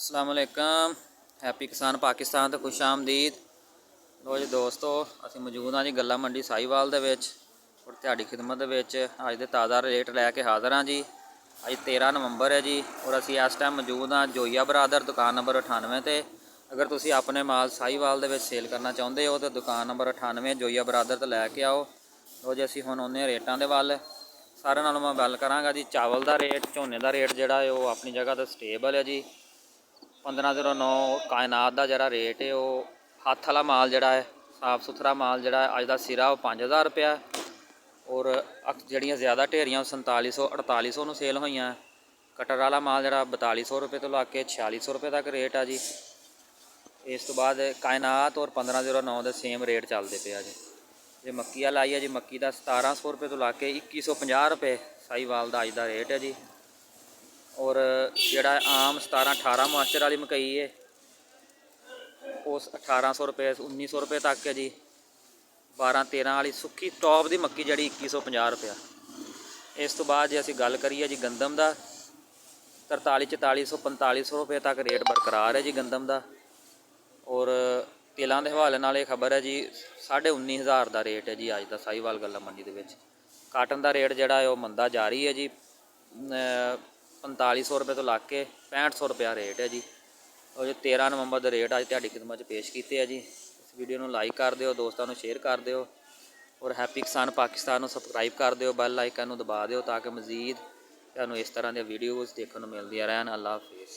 अस्सलाम वालेकुम। हैप्पी किसान पाकिस्तान तो खुश आमदीद। लो जी दोस्तों, असी मौजूद हाँ जी गल्ला मंडी साहिवाल दे विच और तुहाडी खिदमत दे विच अज दे ताज़ा रेट लैके हाज़र हाँ जी। अज 13 नवंबर है जी और असी इस टाइम मौजूद हाँ जोईया बरादर दुकान नंबर 98 ते। अगर तुसी अपने माल साहिवाल दे विच सेल करना चाहुंदे हो तो दुकान नंबर 98 जोईया बरादर तो लैके आओ। लो जी असी हुण आउंदे रेटां दे वल। सारे नालों मैं गल करांगा जी चावल का रेट, झोने का रेट जिहड़ा है वो अपनी जगह तो स्टेबल है जी। 1509 कायनात का जरा रेट है वो हत्थ वाला माल जड़ा है साफ सुथरा माल जड़ा अज का सिरा वो 5000 रुपया और जड़ियाँ ज़्यादा ढेरियाँ 4700 4800 में सेल हुई। कटर वाला माल जरा 4200 रुपये तो ला के 4600 रुपये तक रेट है जी। इस तो बाद कायनात और 1509 के सेम रेट चलते पे जी। जो मक्की वाला आई है जी, मक्की का 1700 रुपये तो ला के 2150 रुपये साहिवाल का अज का रेट है जी। और जोड़ा आम 17-18 मॉइस्चर वाली मकई है उस 1800 रुपये 1900 रुपये तक है जी। 12-13 वाली सुखी टॉप की मक्की जी 2150 रुपया। इस तो बाद जो असी गल करिए जी गंदम का 43-44-4500 रुपये तक रेट बरकरार है जी गंदम का। और तिलों के हवाले नाल ये खबर है जी 19,500 का रेट है जी अज का साहिवाल गल्ला मंडी के। काटन का रेट जोड़ा है वह मंदा जारी है जी। 4500 रुपये तो ला के 6500 रुपया रेट है जी। और जो 13 नवंबर के रेट अज तुहाडी खिदमत पेश किए है जी। इस वीडियो को लाइक कर दिओ, दोस्तों को शेयर कर दिओ और हैप्पी किसान पाकिस्तान को सबसक्राइब कर दिओ, बैल आइकन दबा दिओ ताकि मजीद तुहानूं इस तरह की वीडियोज़ देखने को मिलदियां रहन। अल्लाह हाफिज़।